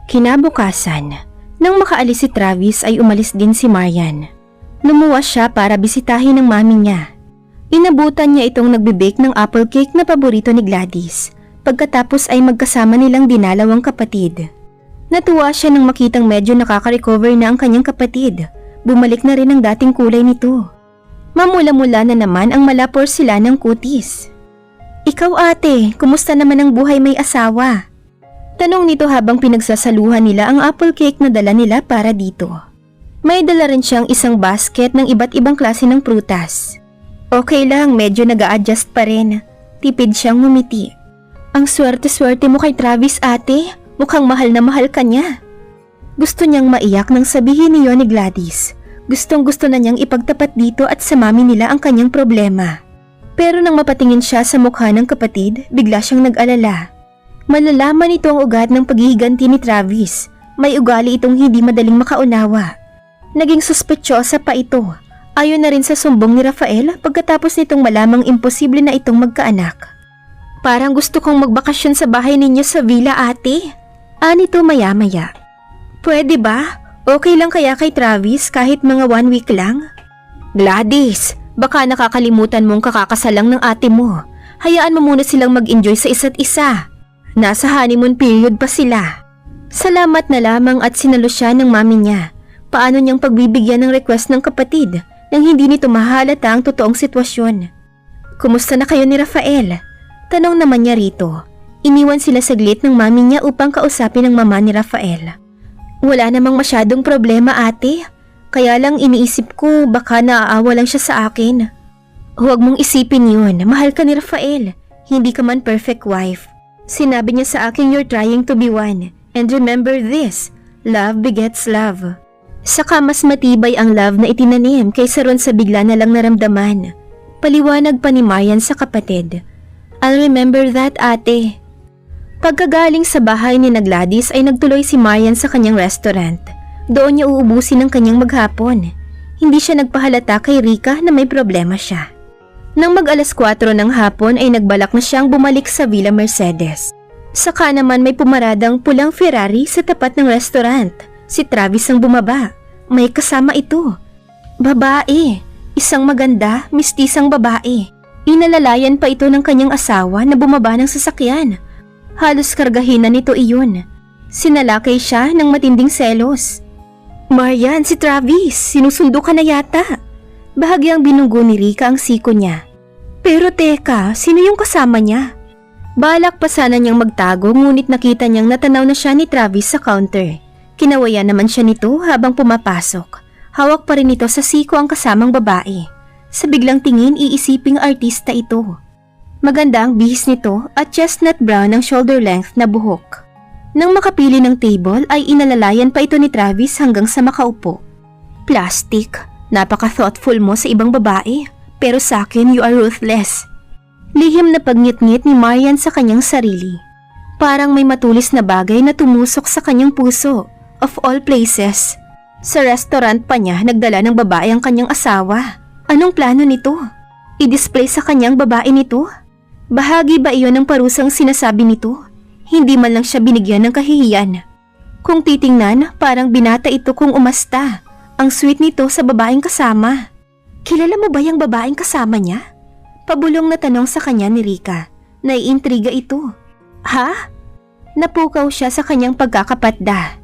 Kinabukasan, nang makaalis si Travis ay umalis din si Marian. Lumuwas siya para bisitahin ng mami niya. Inabutan niya itong nagbe-bake ng apple cake na paborito ni Gladys. Pagkatapos ay magkasama nilang dinalaw ang kapatid. Natuwa siya nang makitang medyo nakaka-recover na ang kanyang kapatid. Bumalik na rin ang dating kulay nito. Mamula-mula na naman ang malapor sila ng kutis. "Ikaw ate, kumusta naman ang buhay may asawa?" Tanong nito habang pinagsasaluhan nila ang apple cake na dala nila para dito. May dala rin siyang isang basket ng iba't ibang klase ng prutas. "Okay lang, medyo nag-a-adjust pa rin." Tipid siyang ngumiti. "Ang swerte-swerte mo kay Travis ate, mukhang mahal na mahal ka niya." Gusto niyang maiyak nang sabihin niyo ni Gladys. Gustong-gusto na niyang ipagtapat dito at sa mami nila ang kanyang problema. Pero nang mapatingin siya sa mukha ng kapatid, bigla siyang nag-alala. Malalaman ito ang ugat ng paghihiganti ni Travis. May ugali itong hindi madaling makaunawa. Naging suspetsyosa pa ito. Ayon na rin sa sumbong ni Rafael pagkatapos nitong malamang imposible na itong magkaanak. "Parang gusto kong magbakasyon sa bahay ninyo sa villa ate." Anito maya-maya. "Pwede ba? Okay lang kaya kay Travis kahit mga 1 week lang?" "Gladys, baka nakakalimutan mong kakakasalang ng ate mo. Hayaan mo muna silang mag-enjoy sa isa't isa. Nasa honeymoon period pa sila." Salamat na lamang at sinalo siya ng mami niya. Paano niyang pagbibigyan ng request ng kapatid nang hindi nito mahalata ang totoong sitwasyon? "Kumusta na kayo ni Rafael?" Tanong naman niya rito. Iniwan sila saglit ng mami niya upang kausapin ang mama ni Rafael. "Wala namang masyadong problema ate. Kaya lang iniisip ko baka naaawa lang siya sa akin." "Huwag mong isipin yun. Mahal ka ni Rafael. Hindi ka man perfect wife. Sinabi niya sa akin you're trying to be one. And remember this, love begets love." Saka mas matibay ang love na itinanim kaysa ron sa bigla na lang naramdaman. Paliwanag pa ni Marian sa kapatid. "I'll remember that ate." Pagkagaling sa bahay ni Gladys ay nagtuloy si Marian sa kanyang restaurant. Doon niya uubusin ang kanyang maghapon. Hindi siya nagpahalata kay Rika na may problema siya. Nang mag-alas 4 ng hapon ay nagbalak na siyang bumalik sa Villa Mercedes. Saka naman may pumaradang pulang Ferrari sa tapat ng restaurant. Si Travis ang bumaba. May kasama ito. Babae. Isang maganda, mistisang babae. Inalalayan pa ito ng kanyang asawa na bumaba ng sasakyan. Halos kargahin na nito iyon. Sinalakay siya ng matinding selos. "Marian, si Travis, sinusundo ka na yata." Bahagyang binunggo ni Rika ang siko niya. "Pero teka, sino yung kasama niya?" Balak pa sana niyang magtago ngunit nakita niyang natanaw na siya ni Travis sa counter. Kinawayan naman siya nito habang pumapasok. Hawak pa rin ito sa siko ang kasamang babae. Sa biglang tingin iisiping artista ito. Maganda ang bihis nito at chestnut brown ang shoulder length na buhok. Nang makapili ng table ay inalalayan pa ito ni Travis hanggang sa makaupo. "Plastic. Napaka-thoughtful mo sa ibang babae, pero sa akin you are ruthless." Lihim na pagngit-ngit ni Marian sa kanyang sarili. Parang may matulis na bagay na tumusok sa kanyang puso, of all places. Sa restaurant pa niya nagdala ng babae ang kanyang asawa. Anong plano nito? I-display sa kanyang babae nito? Bahagi ba iyon ng parusang sinasabi nito? Hindi man lang siya binigyan ng kahihiyan. Kung titingnan, parang binata ito kung umasta. Ang sweet nito sa babaeng kasama. "Kilala mo ba yung babaeng kasama niya?" Pabulong na tanong sa kanya ni Rika. Naiintriga ito. "Ha?" Napukaw siya sa kanyang pagkakapatda.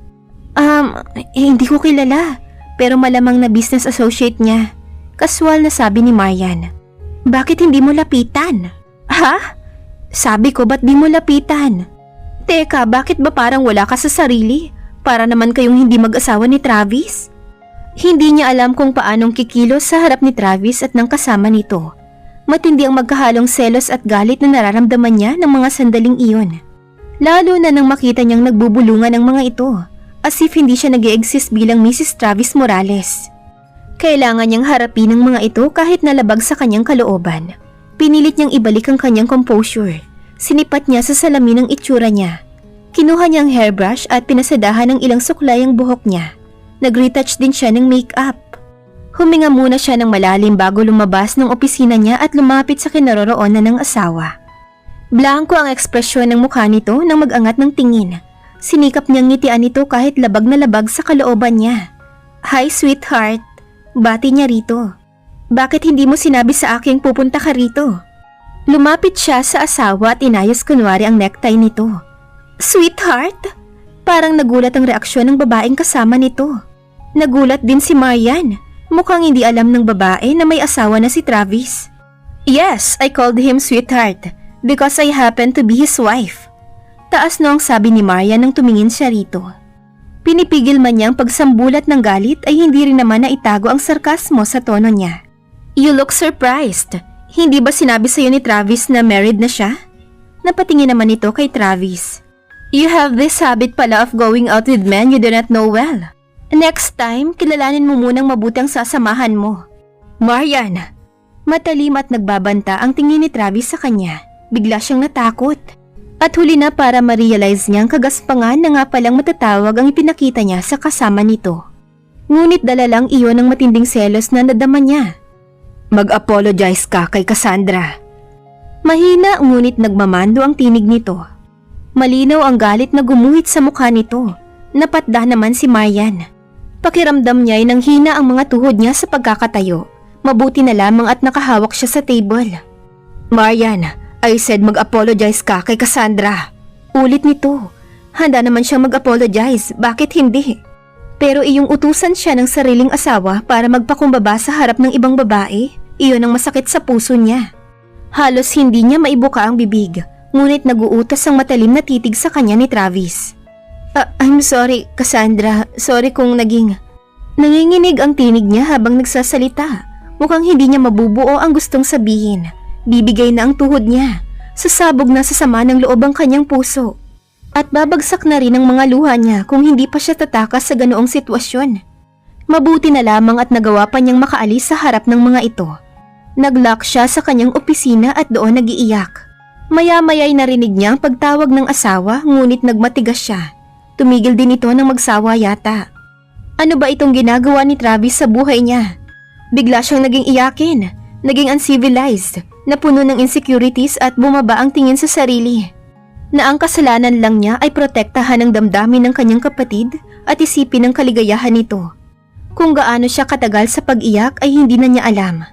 Hindi ko kilala, pero malamang na business associate niya." Kaswal na sabi ni Marian. "Bakit hindi mo lapitan?" "Ha? Sabi ko ba't di mo lapitan?" "Teka, bakit ba parang wala ka sa sarili? Para naman kayong hindi mag-asawa ni Travis?" Hindi niya alam kung paanong kikilos sa harap ni Travis at ng kasama nito. Matindi ang magkahalong selos at galit na nararamdaman niya ng mga sandaling iyon. Lalo na nang makita niyang nagbubulungan ang mga ito, as if hindi siya nag-e-exist bilang Mrs. Travis Morales. Kailangan niyang harapin ang mga ito kahit nalabag sa kanyang kalooban. Pinilit niyang ibalik ang kanyang composure. Sinipat niya sa salamin ang itsura niya. Kinuha niya ang hairbrush at pinasadahan ng ilang suklay ang buhok niya. Nag-retouch din siya ng make-up. Huminga muna siya ng malalim bago lumabas ng opisina niya at lumapit sa kinaroroonan ng asawa. Blanko ang ekspresyon ng mukha nito nang mag-angat ng tingin. Sinikap niyang ngitian ito kahit labag na labag sa kalooban niya. Hi sweetheart, bati niya rito. Bakit hindi mo sinabi sa aking pupunta ka rito? Lumapit siya sa asawa at inayos kunwari ang necktie nito. Sweetheart? Parang nagulat ang reaksyon ng babaeng kasama nito. Nagulat din si Marian. Mukhang hindi alam ng babae na may asawa na si Travis. Yes, I called him sweetheart because I happen to be his wife. Taas no ang sabi ni Marian nang tumingin siya rito. Pinipigil man niyang pagsambulat ng galit ay hindi rin naman naitago ang sarkasmo sa tono niya. You look surprised. Hindi ba sinabi sa'yo ni Travis na married na siya? Napatingin naman ito kay Travis. You have this habit pala of going out with men you do not know well. Next time, kilalanin mo munang mabuti ang sasamahan mo. Marian! Matalim at nagbabanta ang tingin ni Travis sa kanya. Bigla siyang natakot. At huli na para ma-realize niyang kagaspangan na nga palang matatawag ang ipinakita niya sa kasama nito. Ngunit dala lang iyon ng matinding selos na nadama niya. Mag-apologize ka kay Cassandra. Mahina ngunit nagmamando ang tinig nito. Malinaw ang galit na gumuhit sa mukha nito. Napatda naman si Marian. Pakiramdam niya ay nanghina ang mga tuhod niya sa pagkakatayo. Mabuti na lamang at nakahawak siya sa table. Marian, I said mag-apologize ka kay Cassandra. Ulit nito. Handa naman siyang mag-apologize, bakit hindi? Pero iyong utusan siya ng sariling asawa para magpakumbaba sa harap ng ibang babae, iyon ang masakit sa puso niya. Halos hindi niya maibuka ang bibig, ngunit naguutas ang matalim na titig sa kanya ni Travis. I'm sorry, Cassandra. Sorry kung naging... Nanginginig ang tinig niya habang nagsasalita. Mukhang hindi niya mabubuo ang gustong sabihin. Bibigay na ang tuhod niya. Sasabog na sa sama ng loob ang kanyang puso. At babagsak na rin ang mga luha niya kung hindi pa siya tatakas sa ganoong sitwasyon. Mabuti na lamang at nagawa pa niyang makaalis sa harap ng mga ito. Nag-lock siya sa kanyang opisina at doon nag-iiyak. Maya-maya'y narinig niya ang pagtawag ng asawa ngunit nagmatigas siya. Tumigil din ito nang magsawa yata. Ano ba itong ginagawa ni Travis sa buhay niya? Bigla siyang naging iyakin, naging uncivilized, napuno ng insecurities at bumaba ang tingin sa sarili. Na ang kasalanan lang niya ay protektahan ang damdamin ng kanyang kapatid at isipin ang kaligayahan nito. Kung gaano siya katagal sa pag-iyak ay hindi na niya alam.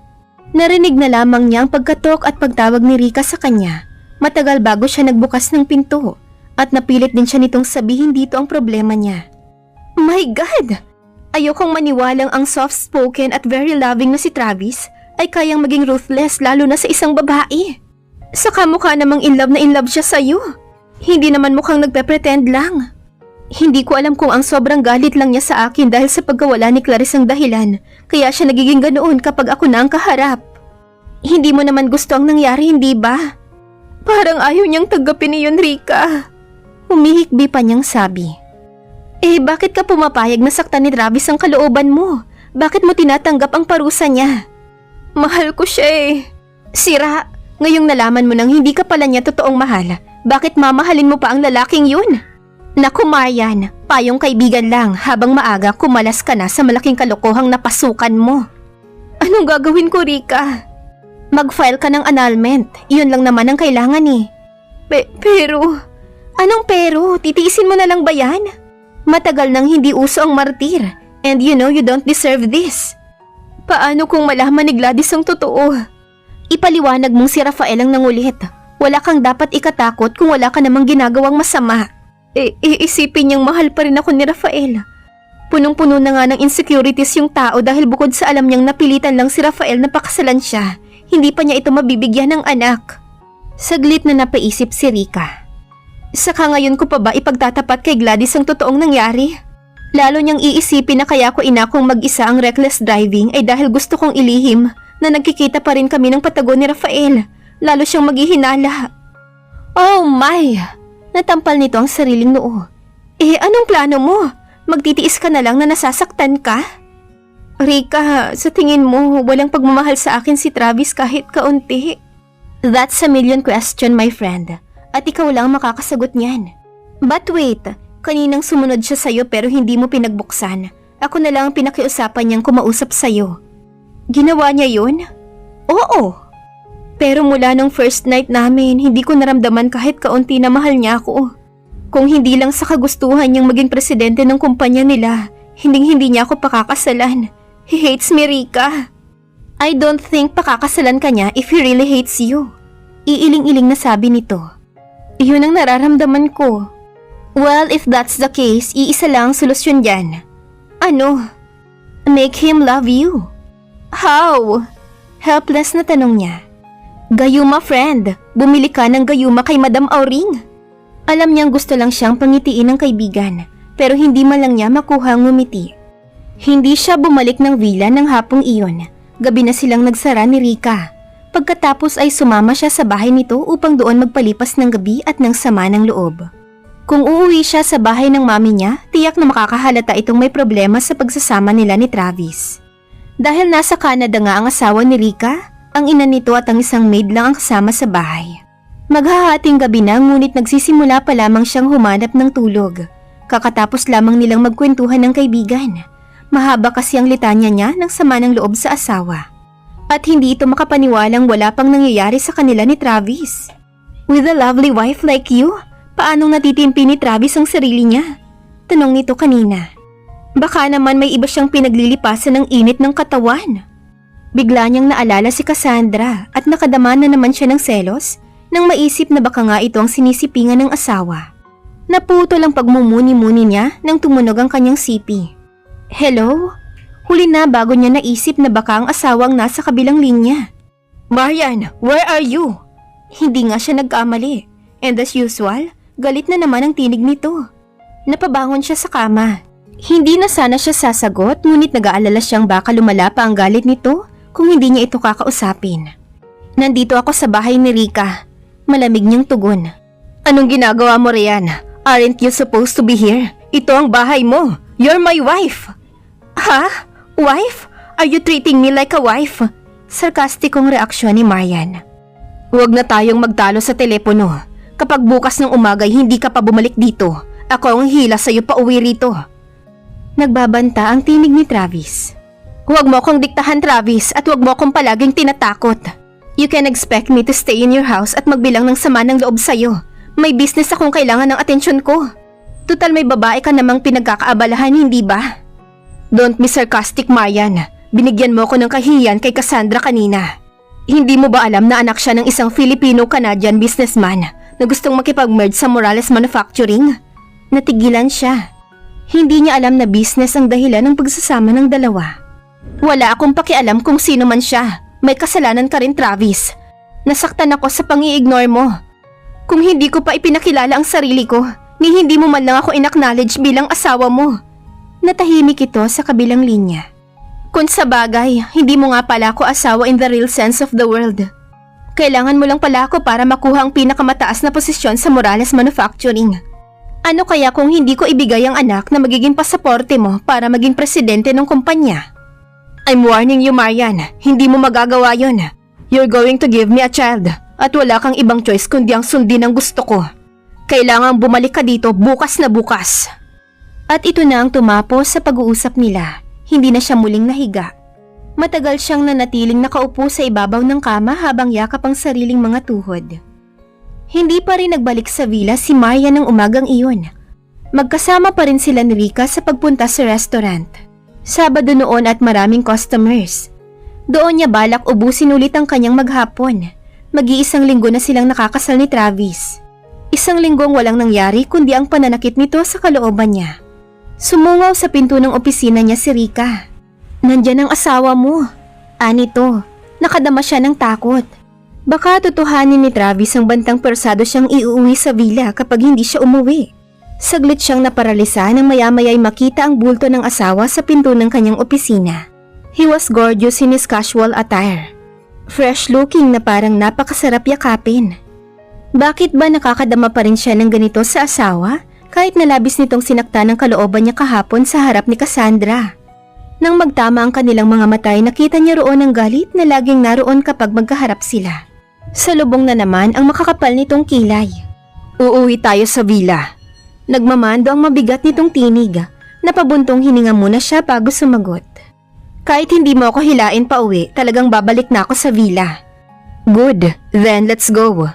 Narinig na lamang niya ang pagkatok at pagtawag ni Rika sa kanya. Matagal bago siya nagbukas ng pinto at napilit din siya nitong sabihin dito ang problema niya. My God! Ayokong maniwalang ang soft-spoken at very loving na si Travis ay kayang maging ruthless lalo na sa isang babae. Saka mukha namang in love siya sa'yo. Hindi naman mukhang nagpe-pretend lang. Hindi ko alam kung ang sobrang galit lang niya sa akin dahil sa pagkawala ni Clarice ang dahilan, kaya siya nagiging ganoon kapag ako na ang kaharap. Hindi mo naman gusto ang nangyari, hindi ba? Parang ayaw niyang tanggapin niyon, Rika. Humihikbi pa niyang sabi. Bakit ka pumapayag na saktan ni Travis ang kalooban mo? Bakit mo tinatanggap ang parusa niya? Mahal ko siya Sira, ngayong nalaman mo nang hindi ka pala niya totoong mahal, bakit mamahalin mo pa ang lalaking yun? Naku Marian, payong kaibigan lang habang maaga kumalas ka na sa malaking kalokohang napasukan mo. Anong gagawin ko, Rika? Mag-file ka ng annulment, iyon lang naman ang kailangan Pero, anong pero? Titiisin mo na lang ba yan? Matagal nang hindi uso ang martir, and you know you don't deserve this. Paano kung malaman ni Gladys ang totoo? Ipaliwanag mong si Rafael ang nangulit. Wala kang dapat ikatakot kung wala ka namang ginagawang masama. Iisipin niyang mahal pa rin ako ni Rafael. Punong-puno na nga ng insecurities yung tao dahil bukod sa alam niyang napilitan lang si Rafael na pakasalan siya, hindi pa niya ito mabibigyan ng anak. Saglit na napaisip si Rika. Saka ngayon ko pa ba ipagtatapat kay Gladys ang totoong nangyari? Lalo niyang iisipin na kaya ko inakong mag-isa ang reckless driving ay dahil gusto kong ilihim na nagkikita pa rin kami ng patago ni Rafael. Lalo siyang maghihinala. Oh my! Natampal nito ang sariling noo. Anong plano mo? Magtitiis ka na lang na nasasaktan ka? Rika, sa tingin mo walang pagmamahal sa akin si Travis kahit kaunti? That's a million question, my friend. At ikaw lang makakasagot niyan. But wait, kaninang sumunod siya sa'yo pero hindi mo pinagbuksan. Ako na lang ang pinakiusapan niyang kumausap sa'yo. Ginawa niya yun? Oo. Pero mula nung first night namin, hindi ko naramdaman kahit kaunti na mahal niya ako. Kung hindi lang sa kagustuhan niyang maging presidente ng kumpanya nila, hindi niya ako pakakasalan. He hates me, Rika. I don't think pakakasalan ka niya if he really hates you. Iiling-iling na sabi nito. Iyon ang nararamdaman ko. Well, if that's the case, iisa lang ang solusyon dyan. Ano? Make him love you. How? Helpless na tanong niya. Gayuma friend, bumili ka ng gayuma kay Madam Auring. Alam niyang gusto lang siyang pangitiin ng kaibigan, pero hindi man lang niya makuha ang ngumiti. Hindi siya bumalik ng villa ng hapong iyon. Gabi na silang nagsara ni Rika. Pagkatapos ay sumama siya sa bahay nito upang doon magpalipas ng gabi at ng sama ng loob. Kung uuwi siya sa bahay ng mami niya, tiyak na makakahalata itong may problema sa pagsasama nila ni Travis. Dahil nasa Canada nga ang asawa ni Rika, ang ina nito at ang isang maid lang ang kasama sa bahay. Maghahating gabi na ngunit nagsisimula pa lamang siyang humanap ng tulog. Kakatapos lamang nilang magkwentuhan ng kaibigan. Mahaba kasi ang litanya niya ng sama ng loob sa asawa. At hindi ito makapaniwalang wala pang nangyayari sa kanila ni Travis. With a lovely wife like you, paanong natitimpi ni Travis ang sarili niya? Tanong nito kanina. Baka naman may iba siyang pinaglilipasan ng init ng katawan. Bigla niyang naalala si Cassandra at nakadama na naman siya ng selos nang maisip na baka nga ito ang sinisipingan ng asawa. Naputo lang pagmumuni-muni niya nang tumunog ang kanyang sipi. Hello? Huli na bago niya naisip na baka ang asawang nasa kabilang linya. Marian, where are you? Hindi nga siya nagkamali. And as usual, galit na naman ang tinig nito. Napabangon siya sa kama. Hindi na sana siya sasagot ngunit nag-aalala siyang baka lumala pa ang galit nito kung hindi niya ito kakausapin. Nandito ako sa bahay ni Rika. Malamig niyang tugon. Anong ginagawa mo riyan? Aren't you supposed to be here? Ito ang bahay mo. You're my wife. Ha? Wife? Are you treating me like a wife? Sarkastikong reaksyon ni Marian. Huwag na tayong magtalo sa telepono. Kapag bukas ng umagay hindi ka pa bumalik dito, ako ang hila sa'yo pa uwi rito. Nagbabanta ang tinig ni Travis. Huwag mo akong diktahan, Travis, at huwag mo akong palaging tinatakot. You can expect me to stay in your house at magbilang ng sama ng loob sa'yo. May business akong kailangan ng atensyon ko. Tutal may babae ka namang pinagkakaabalahan, hindi ba? Don't be sarcastic, Marian. Binigyan mo ko ng kahihiyan kay Cassandra kanina. Hindi mo ba alam na anak siya ng isang Filipino-Canadian businessman na gustong makipag-merge sa Morales Manufacturing? Natigilan siya. Hindi niya alam na business ang dahilan ng pagsasama ng dalawa. Wala akong pakialam kung sino man siya. May kasalanan ka rin, Travis. Nasaktan ako sa pang-i-ignore mo. Kung hindi ko pa ipinakilala ang sarili ko, ni hindi mo man lang ako in-acknowledge bilang asawa mo. Natahimik ito sa kabilang linya. Kung sa bagay, hindi mo nga pala ako asawa in the real sense of the word. Kailangan mo lang pala ako para makuha ang pinakamataas na posisyon sa Morales Manufacturing. Ano kaya kung hindi ko ibigay ang anak na magiging pasaporte mo para maging presidente ng kumpanya? I'm warning you, Marian. Hindi mo magagawa yon. You're going to give me a child at wala kang ibang choice kundi ang sundin ang gusto ko. Kailangang bumalik ka dito bukas na bukas. At ito na ang tumapos sa pag-uusap nila. Hindi na siya muling nahiga. Matagal siyang nanatiling nakaupo sa ibabaw ng kama habang yakap ang sariling mga tuhod. Hindi pa rin nagbalik sa villa si Marian ng umagang iyon. Magkasama pa rin sila ni Rika sa pagpunta sa restaurant. Sabado noon at maraming customers. Doon niya balak ubusin ulit ang kanyang maghapon. Mag-iisang linggo na silang nakakasal ni Travis. Isang linggong walang nangyari kundi ang pananakit nito sa kalooban niya. Sumungaw sa pinto ng opisina niya si Rika. Nandyan ang asawa mo. Anito, nakadama siya ng takot. Baka totohanin ni Travis ang bantang persado siyang iuwi sa villa kapag hindi siya umuwi. Saglit siyang naparalisa nang maya-maya'y makita ang bulto ng asawa sa pinto ng kanyang opisina. He was gorgeous in his casual attire. Fresh looking na parang napakasarap yakapin. Bakit ba nakakadama pa rin siya ng ganito sa asawa kahit nalabis nitong sinakta ng kalooban niya kahapon sa harap ni Cassandra? Nang magtama ang kanilang mga mata ay nakita niya roon ang galit na laging naroon kapag magkaharap sila. Salubong na naman ang makakapal nitong kilay. Uuwi tayo sa villa. Nagmamando ang mabigat nitong tinig. Napabuntong hininga muna siya bago sumagot. Kahit hindi mo ako hilain pa uwi, talagang babalik na ako sa villa. Good, then let's go.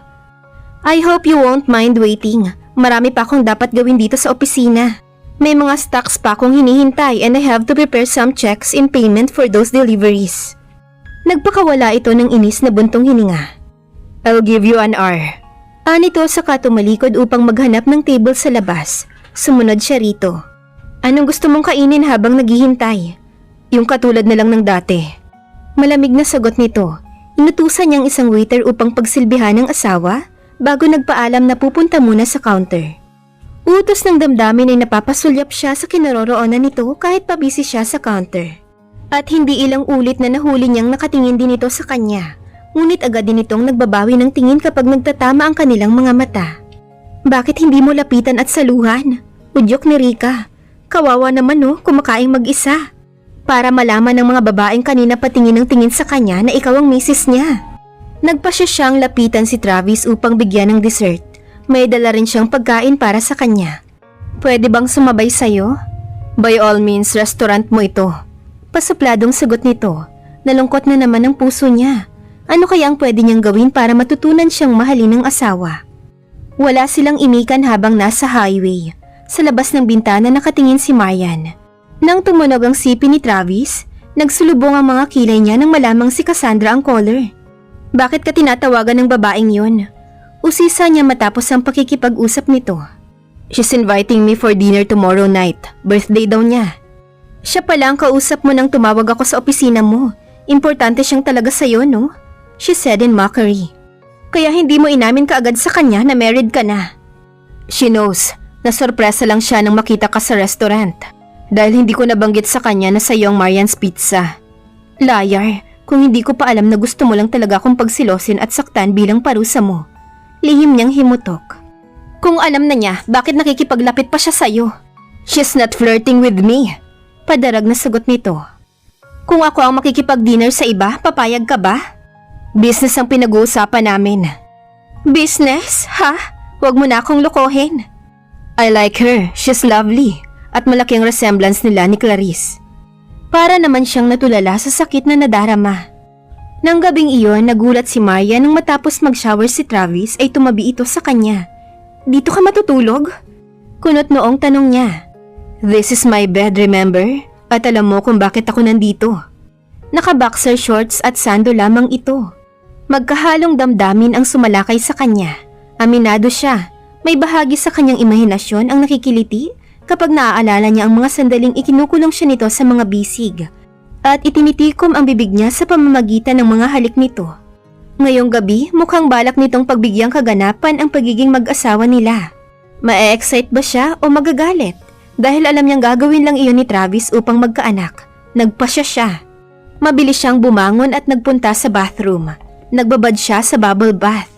I hope you won't mind waiting. Marami pa akong dapat gawin dito sa opisina. May mga stocks pa akong hinihintay and I have to prepare some checks in payment for those deliveries. Nagpakawala ito ng inis na buntong hininga. I'll give you an hour. Anito saka tumalikod upang maghanap ng table sa labas. Sumunod siya rito. Anong gusto mong kainin habang naghihintay? Yung katulad na lang ng dati. Malamig na sagot nito. Inutusan niyang isang waiter upang pagsilbihan ng asawa bago nagpaalam na pupunta muna sa counter. Utos ng damdamin ay napapasulyap siya sa kinaroroonan nito kahit pabisi siya sa counter. At hindi ilang ulit na nahuli niyang nakatingin din ito sa kanya. Ngunit agad din itong nagbabawi ng tingin kapag nagtatama ang kanilang mga mata. Bakit hindi mo lapitan at saluhan? Udyok ni Rika. Kawawa naman kumakaing mag-isa. Para malaman ng mga babaeng kanina patingin ng tingin sa kanya na ikaw ang misis niya. Nagpasya siyang lapitan si Travis upang bigyan ng dessert. May dala rin siyang pagkain para sa kanya. Pwede bang sumabay sa'yo? By all means, restaurant mo ito. Pasupladong sagot nito. Nalungkot na naman ang puso niya. Ano kaya ang pwede niyang gawin para matutunan siyang mahalin ng asawa? Wala silang imikan habang nasa highway. Sa labas ng bintana nakatingin si Marian. Nang tumunog ang sipi ni Travis, nagsulubong ang mga kilay niya nang malamang si Cassandra ang caller. Bakit ka tinatawagan ng babaeng yon? Usisa niya matapos ang pakikipag-usap nito. She's inviting me for dinner tomorrow night. Birthday daw niya. Siya pala ang kausap mo nang tumawag ako sa opisina mo. Importante siyang talaga sa'yo, no? She said in mockery. Kaya hindi mo inamin kaagad sa kanya na married ka na. She knows. Nasorpresa lang siya nang makita ka sa restaurant. Dahil hindi ko nabanggit sa kanya na sa'yo ang Marian's Pizza. Liar, kung hindi ko pa alam na gusto mo lang talaga akong pagsilosin at saktan bilang parusa mo. Lihim niyang himutok. Kung alam na niya, bakit nakikipaglapit pa siya sa'yo? She's not flirting with me. Padarag na sagot nito. Kung ako ang makikipag-dinner sa iba, papayag ka ba? Business ang pinag-uusapan namin. Business? Ha? Huwag mo na akong lokohin. I like her. She's lovely. At malaking resemblance nila ni Clarice. Para naman siyang natulala sa sakit na nadarama. Nang gabing iyon, nagulat si Maya nang matapos mag-shower si Travis ay tumabi ito sa kanya. Dito ka matutulog? Kunot noong tanong niya. This is my bed, remember? At alam mo kung bakit ako nandito. Naka-boxer shorts at sando lamang ito. Magkahalong damdamin ang sumalakay sa kanya. Aminado siya. May bahagi sa kanyang imahinasyon ang nakikiliti kapag naaalala niya ang mga sandaling ikinukulong siya nito sa mga bisig at itinitikom ang bibig niya sa pamamagitan ng mga halik nito. Ngayong gabi, mukhang balak nitong pagbigyang kaganapan ang pagiging mag-asawa nila. Ma-excite ba siya o magagalit? Dahil alam niyang gagawin lang iyon ni Travis upang magkaanak. Nagpasya siya. Mabilis siyang bumangon at nagpunta sa bathroom. Nagbabad siya sa bubble bath.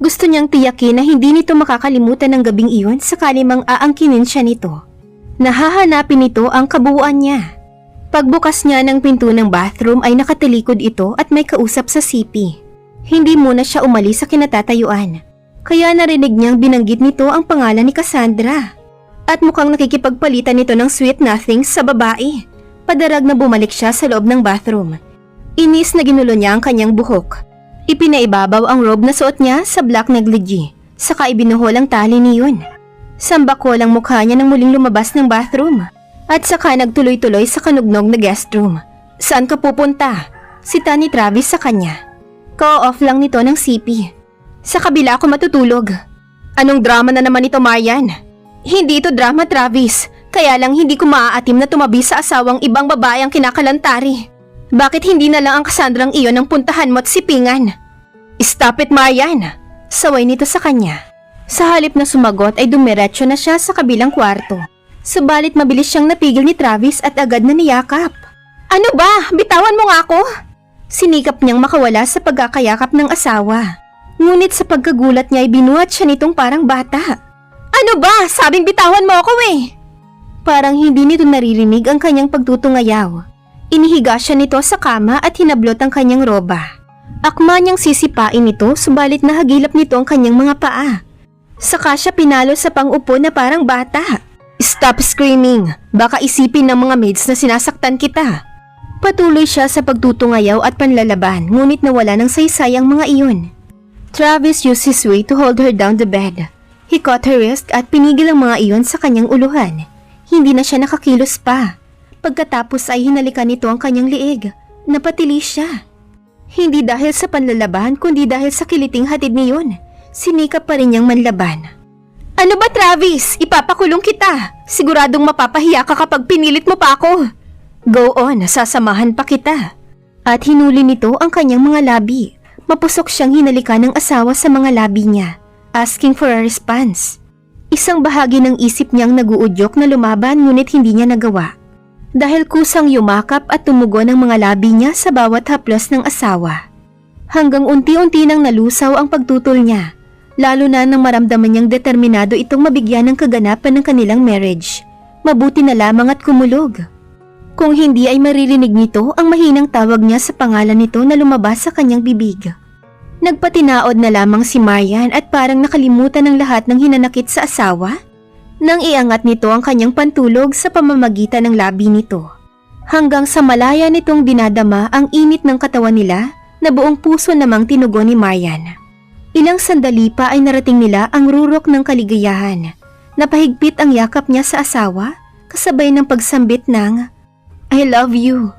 Gusto niyang tiyakin na hindi nito makakalimutan ng gabing iyon sakali mang aangkinin siya nito. Nahahanapin nito ang kabuuan niya. Pagbukas niya ng pinto ng bathroom ay nakatalikod ito at may kausap sa sipi. Hindi muna siya umalis sa kinatatayuan. Kaya narinig niyang binanggit nito ang pangalan ni Cassandra. At mukhang nakikipagpalitan nito ng sweet nothings sa babae. Padarag na bumalik siya sa loob ng bathroom. Inis na ginulo niya ang kanyang buhok. Ipinaibabaw ang robe na suot niya sa black negligee, saka ibinuhol ang tali niyon. Sambakol ang mukha niya nang muling lumabas ng bathroom, at saka nagtuloy-tuloy sa kanugnog na guest room. Saan ka pupunta? Sita ni Travis sa kanya. Ka-off lang nito ng sipi. Sa kabila ako matutulog. Anong drama na naman ito, Marian? Hindi ito drama, Travis. Kaya lang hindi ko maaatim na tumabi sa asawang ibang babae ang kinakalantari. Bakit hindi na lang ang Cassandrang iyon ang puntahan mo at sipingan? Stop it, Marian! Saway nito sa kanya. Sa halip na sumagot ay dumiretso na siya sa kabilang kwarto. Subalit mabilis siyang napigil ni Travis at agad na niyakap. Ano ba? Bitawan mo nga ako! Sinikap niyang makawala sa pagkakayakap ng asawa. Ngunit sa pagkagulat niya ay binuhat siya nitong parang bata. Ano ba? Sabing bitawan mo ako eh! Parang hindi nito naririnig ang kanyang pagtutungayaw. Inihiga siya nito sa kama at hinablot ang kanyang roba. Akma niyang sisipain ito subalit nahagilap nito ang kanyang mga paa. Saka siya pinalo sa pang-upo na parang bata. Stop screaming! Baka isipin ng mga maids na sinasaktan kita. Patuloy siya sa pagtutungayaw at panlalaban ngunit nawala ng saysay ang mga iyon. Travis used his way to hold her down the bed. He caught her wrist at pinigil ang mga iyon sa kanyang uluhan. Hindi na siya nakakilos pa. Pagkatapos ay hinalikan nito ang kanyang liig. Napatili siya. Hindi dahil sa panlalaban kundi dahil sa kiliting hatid niyon. Sinikap pa rin niyang manlaban. Ano ba, Travis? Ipapakulong kita. Siguradong mapapahiya ka kapag pinilit mo pa ako. Go on, sasamahan pa kita. At hinuli nito ang kanyang mga labi. Mapusok siyang hinalikan ng asawa sa mga labi niya, asking for a response. Isang bahagi ng isip niyang naguudyok na lumaban ngunit hindi niya nagawa. Dahil kusang yumakap at tumugon ang mga labi niya sa bawat haplos ng asawa. Hanggang unti-unti nang nalusaw ang pagtutol niya, lalo na nang maramdaman niyang determinado itong mabigyan ng kaganapan ng kanilang marriage. Mabuti na lamang at kumulog. Kung hindi ay maririnig nito ang mahinang tawag niya sa pangalan nito na lumabas sa kanyang bibig. Nagpatinaod na lamang si Marian at parang nakalimutan ng lahat ng hinanakit sa asawa nang iangat nito ang kanyang pantulog sa pamamagitan ng labi nito. Hanggang sa malaya nitong dinadama ang init ng katawan nila na buong puso namang tinugon ni Marian. Ilang sandali pa ay narating nila ang rurok ng kaligayahan. Napahigpit ang yakap niya sa asawa kasabay ng pagsambit ng I love you.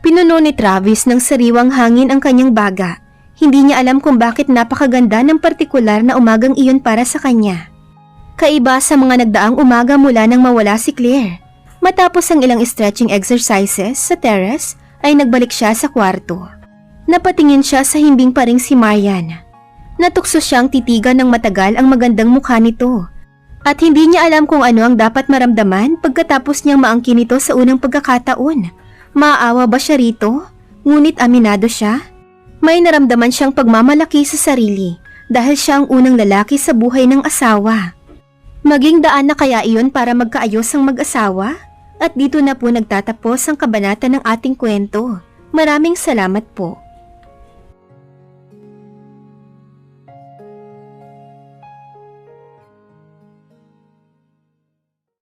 Pinuno ni Travis ng sariwang hangin ang kanyang baga. Hindi niya alam kung bakit napakaganda ng partikular na umagang iyon para sa kanya. Kaiba sa mga nagdaang umaga mula nang mawala si Claire. Matapos ang ilang stretching exercises sa terrace, ay nagbalik siya sa kwarto. Napatingin siya sa himbing pa ring si Marian. Natukso siyang titigan ng matagal ang magandang mukha nito. At hindi niya alam kung ano ang dapat maramdaman pagkatapos niyang maangkin ito sa unang pagkakataon. Maaawa ba siya rito? Ngunit aminado siya. May naramdaman siyang pagmamalaki sa sarili dahil siya ang unang lalaki sa buhay ng asawa. Maging daan na kaya iyon para magkaayos ang mag-asawa? At dito na po nagtatapos ang kabanata ng ating kwento. Maraming salamat po.